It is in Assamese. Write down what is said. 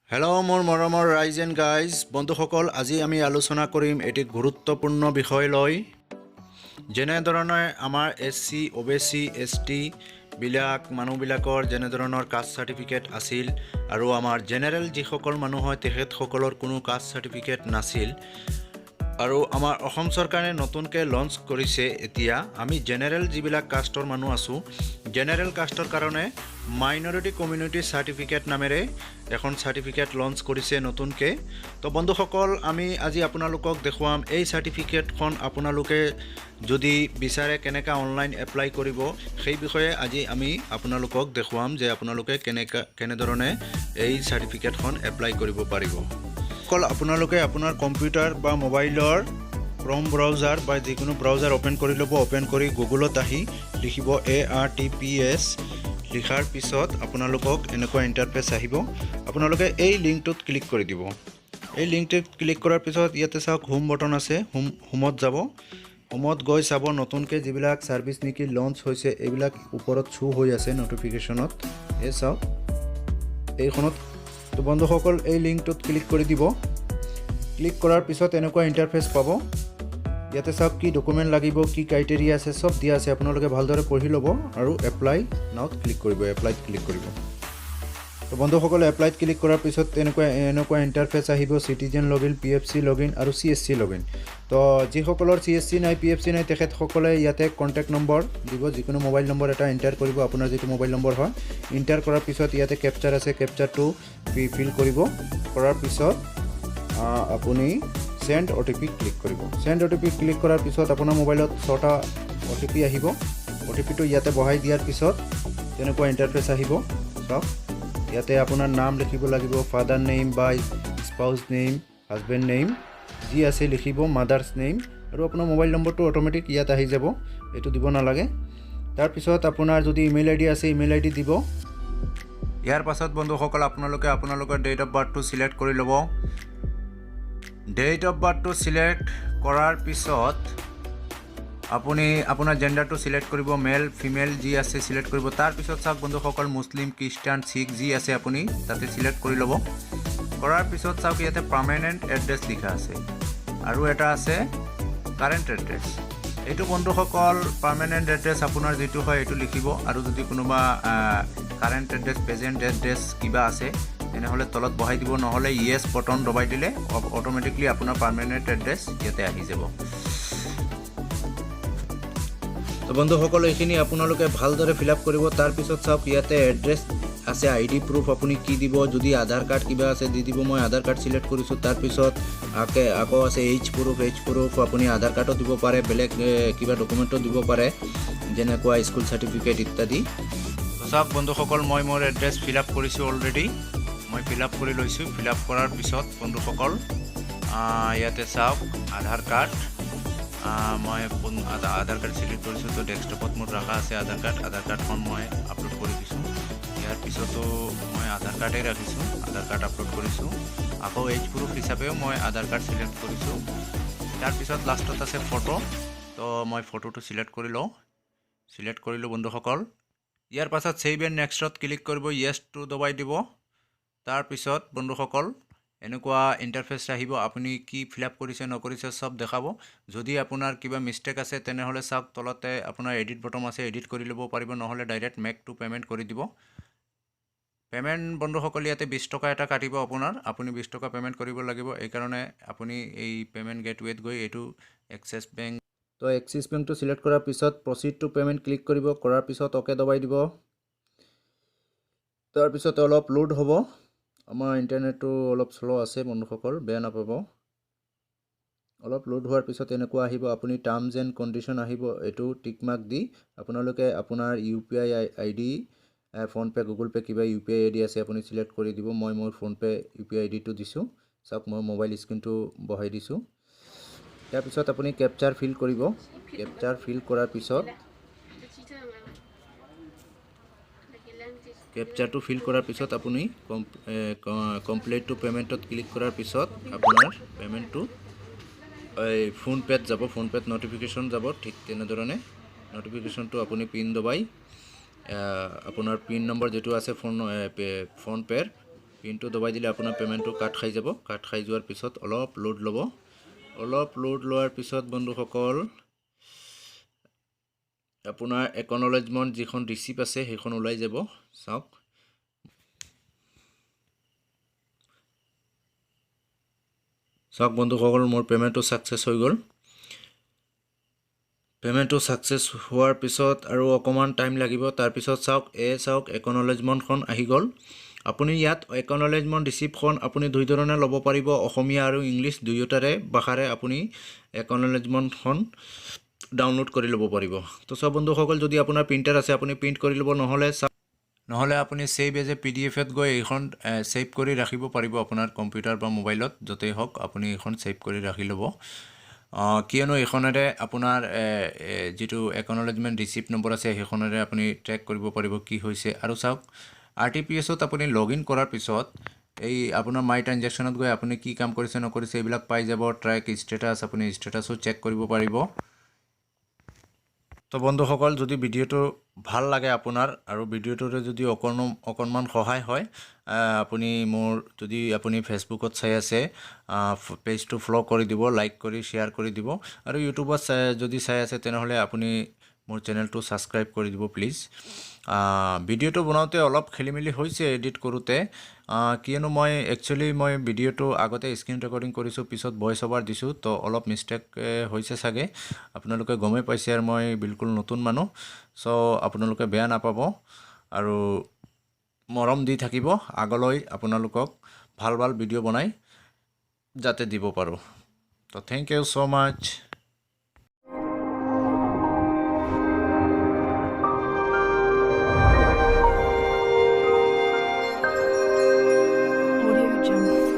হেল্ল' মোৰ মৰমৰ ৰাইজ এণ্ড গাইজ বন্ধুসকল, আজি আমি আলোচনা কৰিম এটি গুৰুত্বপূৰ্ণ বিষয় লৈ, যেনেধৰণে আমাৰ SC, OBC, ST বিলাক মানুহবিলাকৰ যেনেধৰণৰ কাষ্ট চাৰ্টিফিকেট আছিল আৰু আমাৰ জেনেৰেল যিসকল মানুহ হয় তেখেতসকলৰ কোনো কাষ্ট চাৰ্টিফিকেট নাছিল। আৰু আমাৰ অসম চৰকাৰে নতুনকৈ লঞ্চ কৰিছে। এতিয়া আমি জেনেৰেল যিবিলাক কাষ্টৰ মানুহ আছোঁ, জেনেৰেল কাষ্টৰ কাৰণে মাইনৰিটি কমিউনিটি চাৰ্টিফিকেট নামেৰে এখন চাৰ্টিফিকেট লঞ্চ কৰিছে নতুনকৈ। তো বন্ধুসকল, আমি আজি আপোনালোকক দেখুৱাম এই চাৰ্টিফিকেটখন আপোনালোকে যদি বিচাৰে কেনেকৈ অনলাইন এপ্লাই কৰিব, সেই বিষয়ে আজি আমি আপোনালোকক দেখুৱাম যে আপোনালোকে কেনেধৰণে এই চাৰ্টিফিকেটখন এপ্লাই কৰিব পাৰিব। আপোনালোকে আপোনাৰ কম্পিউটাৰ বা মোবাইলৰ ক্ৰম ব্ৰাউজাৰ বা যিকোনো ব্ৰাউজাৰ অ'পেন কৰি ল'ব। অ'পেন কৰি গুগলত আহি লিখিব ARTPS। লিখাৰ পিছত আপোনালোকক এনেকুৱা ইণ্টাৰফেচ আহিব। আপোনালোকে এই লিংকটোত ক্লিক কৰি দিব। এই লিংকটোত ক্লিক কৰাৰ পিছত ইয়াতে চাওক হোম বটন আছে, হোমত যাব। হোমত গৈ চাব নতুনকৈ যিবিলাক ছাৰ্ভিচ নেকি লঞ্চ হৈছে এইবিলাক ওপৰত শ্ব' হৈ আছে ন'টিফিকেশ্যনত। এই চাওক এইখনত। তো বন্ধুসকল, এই লিংকটোত ক্লিক কৰি দিব। ক্লিক কৰাৰ পিছত এনেকুৱা ইণ্টাৰফেচ পাব। ইয়াতে চাওক কি ডকুমেণ্ট লাগিব, কি ক্ৰাইটেৰিয়া আছে, চব দিয়া আছে। আপোনালোকে ভালদৰে পঢ়ি ল'ব আৰু এপ্লাই নাওত ক্লিক কৰিব, এপ্লাইত ক্লিক কৰিব। তো বন্ধুসকলে এপ্লাইত ক্লিক কৰাৰ পিছত এনেকুৱা ইণ্টাৰফেচ আহিব। চিটিজেন লগইন, PFC লগইন আৰু CSC লগইন। তো যিসকলৰ CSC নাই, PFC নাই, তেখেতসকলে ইয়াতে কণ্টেক্ট নম্বৰ দিব। যিকোনো মোবাইল নম্বৰ এটা এণ্টাৰ কৰিব, আপোনাৰ যিটো মোবাইল নম্বৰ হয়। এণ্টাৰ কৰাৰ পিছত ইয়াতে কেপচাৰ আছে, কেপচাৰটো ফিল কৰিব। কৰাৰ পিছত আপুনি চেণ্ড OTP ক্লিক কৰিব। চেণ্ড OTP ক্লিক কৰাৰ পিছত আপোনাৰ মোবাইলত 6টা OTP আহিব। OTPটো ইয়াতে বহাই দিয়াৰ পিছত তেনেকুৱা ইণ্টাৰফেচ আহিব। চাওক ইয়াতে আপোনাৰ নাম লিখিব লাগিব, ফাদাৰ নেম বা স্পাউচ নেম, হাজবেণ্ড নেম যি আছে লিখিব, মাদাৰ্ছ নেম, আৰু আপোনাৰ মোবাইল নম্বৰটো অট'মেটিক ইয়াত আহি যাব, এইটো দিব নালাগে। তাৰপিছত আপোনাৰ যদি ইমেইল ID আছে, ইমেইল ID দিব। ইয়াৰ পাছত বন্ধুসকল আপোনালোকৰ ডেট অফ বাৰ্থটো চিলেক্ট কৰি ল'ব। ডেট অফ বাৰ্থটো চিলেক্ট কৰাৰ পিছত আপুনি আপোনাৰ জেণ্ডাৰটো চিলেক্ট কৰিব, মেল ফিমেল যি আছে চিলেক্ট কৰিব। তাৰপিছত চাওক বন্ধুসকল, মুছলিম, খ্ৰীষ্টান, শিখ যি আছে আপুনি তাতে চিলেক্ট কৰি ল'ব। কৰাৰ পিছত চাওক ইয়াতে পাৰ্মানেণ্ট এড্ৰেছ লিখা আছে আৰু এটা আছে কাৰেণ্ট এড্ৰেছ। এইটো বন্ধুসকল পাৰ্মানেণ্ট এড্ৰেছ আপোনাৰ যিটো হয় এইটো লিখিব, আৰু যদি কোনোবা কাৰেণ্ট এড্ৰেছ, প্ৰেজেণ্ট এড্ৰেছ কিবা আছে তেনেহ'লে তলত বহাই দিব, নহ'লে য়েছ বটন দবাই দিলে অট'মেটিকলি আপোনাৰ পাৰ্মানেণ্ট এড্ৰেছ ইয়াতে আহি যাব। তো বন্ধুসকল, এইখিনি আপোনালোকে ভালদৰে ফিল আপ কৰিব। তাৰপিছত চাওক ইয়াতে এড্ৰেছ আছে, ID প্ৰুফ আপুনি কি দিব, যদি আধাৰ কাৰ্ড কিবা আছে দি দিব। মই আধাৰ কাৰ্ড চিলেক্ট কৰিছোঁ। তাৰপিছত আকৌ আছে এইচ প্ৰুফ আপুনি আধাৰ কাৰ্ডো দিব পাৰে, বেলেগ কিবা ডকুমেণ্টো দিব পাৰে, যেনেকুৱা স্কুল চাৰ্টিফিকেট ইত্যাদি। চাওক বন্ধুসকল, মই মোৰ এড্ৰেছ ফিল আপ কৰিছোঁ অলৰেডি। মই ফিল আপ কৰি লৈছোঁ। ফিল আপ কৰাৰ পিছত বন্ধুসকল ইয়াতে চাওক আধাৰ কাৰ্ড, মই আধাৰ কাৰ্ড চিলেক্ট কৰিছোঁ। তো ডেস্কটপত মোৰ ৰখা আছে আধাৰ কাৰ্ডখন মই আপলোড কৰি দিছোঁ। ইয়াৰ পিছতো মই আধাৰ কাৰ্ডেই ৰাখিছোঁ, আধাৰ কাৰ্ড আপলোড কৰিছোঁ। আকৌ এইচ প্ৰুফ হিচাপেও মই আধাৰ কাৰ্ড চিলেক্ট কৰিছোঁ। তাৰপিছত লাষ্টত আছে ফটো। তো মই ফটোটো চিলেক্ট কৰিলোঁ বন্ধুসকল। ইয়াৰ পাছত ছেভ এণ্ড নেক্সটত ক্লিক কৰিব, য়েছটো দবাই দিব। তাৰপিছত বন্ধুসকল এনেকুৱা ইণ্টাৰফেচ আহিব, আপুনি কি ফিল আপ কৰিছে নকৰিছে চব দেখাব। যদি আপোনাৰ কিবা মিষ্টেক আছে তেনেহ'লে চাওক তলতে আপোনাৰ এডিট বটন আছে, এডিট কৰি ল'ব পাৰিব, নহ'লে ডাইৰেক্ট মেক টু পে'মেণ্ট কৰি দিব। পে'মেণ্ট বন্ধুসকল ইয়াতে 20 টকা এটা কাটিব আপুনি 20 টকা পে'মেণ্ট কৰিব লাগিব। এইকাৰণে আপুনি এই পে'মেণ্ট গেটৱেত গৈ এইটো এক্সিছ বেংক, তো এক্সিছ বেংকটো চিলেক্ট কৰাৰ পিছত প্ৰচিড টু পে'মেণ্ট ক্লিক কৰিব। কৰাৰ পিছত অ'কে দবাই দিব। তাৰপিছত অলপ লোড হ'ব। আমাৰ ইণ্টাৰনেটটো অলপ শ্ল' আছে বন্ধুসকল, বেয়া নাপাব। অলপ লোড হোৱাৰ পিছত এনেকুৱা আহিব, আপুনি টাৰ্মছ এণ্ড কণ্ডিশ্যন আহিব, এইটো টিক মাৰ্ক দি আপোনালোকে আপোনাৰ UPI ID, PhonePe', Google pay' কিবা UPI ID আছে আপুনি চিলেক্ট কৰি দিব। মই মোৰ ফোনপে' UPI IDটো দিছোঁ। চাওক মই মোবাইল স্ক্ৰীণটো বহাই দিছোঁ। তাৰপিছত আপুনি কেপচাৰ ফিল কৰিব। কেপচাৰ ফিল কৰাৰ পিছত আপুনি কমপ্লিট টু পে'মেণ্টত ক্লিক কৰাৰ পিছত আপোনাৰ পে'মেণ্টটো এই ফোনপে'ত যাব, ফোনপে'ত ন'টিফিকেশ্যন যাব। ঠিক তেনেধৰণে ন'টিফিকেশ্যনটো আপুনি পিন দবাই আপোনাৰ পিন নম্বৰ যিটো আছে ফোনপে'ৰ পিনটো দবাই দিলে আপোনাৰ পেমেণ্টটো কাট খাই যাব কাট খাই যোৱাৰ পিছত অলপ লোড ল'ব অলপ লোড লোৱাৰ পিছত বন্ধুসকল আপোনাৰ একনলেজমেণ্ট যিখন ৰিচিপ্ট আছে সেইখন ওলাই যাব চাওক চাওক বন্ধুসকল মোৰ পেমেণ্টটো সাকসেস হৈ গ'ল পেমেণ্টটো সাকসেস হোৱাৰ পিছত আৰু অকমান টাইম লাগিব তাৰ পিছত চাওক একনলেজমেণ্টখন আহি গ'ল আপুনি ইয়াত একনলেজমেণ্ট ৰিচিপ্টখন আপুনি দুই ধৰণে ল'ব পাৰিব অসমীয়া আৰু ইংলিছ দুয়োটাৰে ভাষাৰে আপুনি একনলেজমেণ্টখন ডাউনলোড কৰি ল'ব পাৰিব তো সব বন্ধুসকল যদি আপোনাৰ প্ৰিন্টাৰ আছে আপুনি প্ৰিন্ট কৰি ল'ব নহলে আপুনি সেভ এজ এ পিডিএফ এত গৈ এইখন সেভ কৰি ৰাখিব পাৰিব আপোনাৰ কম্পিউটাৰ বা মোবাইলত যতেই হওক আপুনি এইখন সেভ কৰি ৰাখি ল'ব কিয়নো এইখনেৰে আপোনাৰ যেটো একনলেজমেণ্ট ৰিচিপ্ট নম্বৰ আছে সেইখনেৰে আপুনি ট্ৰেক কৰিব পাৰিব কি হৈছে আৰু চাওক আৰটিপিএছত আপুনি লগইন কৰাৰ পিছত এই আপোনাৰ মাই ট্ৰানজেকচনত গৈ আপুনি কি কাম কৰিছে নকৰিছে এইবিলাক পাই যাব ট্ৰেক ষ্টেটাস আপুনি ষ্টেটাসও চেক কৰিব পাৰিব তো বন্ধুসকল যদি ভিডিওটো ভাল লাগে আপোনাৰ আৰু ভিডিওটোৰে যদি অকণমান সহায় হয় আপুনি মোৰ যদি আপুনি ফেসবুকত চাই আছে পেজটো ফলো কৰি দিব লাইক কৰি শেয়াৰ কৰি দিব আৰু ইউটিউবত যদি চাই আছে তেনেহলে আপুনি মোৰ চেনেলটো সাবস্ক্ৰাইব কৰি দিব প্লিজ ভিডিওটো বনাওতে অলপ খেলিমেলি হৈছে এডিট কৰোতে কিয়নো মই একচুয়ালি মই ভিডিওটো আগতে স্ক্ৰিন ৰেকৰ্ডিং কৰিছো পিছত ভয়েস ওভাৰ দিছো তো অলপ মিস্টেক হৈছে সাগে আপোনালোকে গমে পাইছে আৰু মই বিলকুল নতুন মানুহ সো আপোনালোকে বেয়া নাপাব আৰু মৰম দি থাকিব আগলৈ আপোনালোকক ভাল ভাল ভিডিও বনাই যাতে দিব পাৰো তো থ্যাংক ইউ সো মাচ Audio Jungle.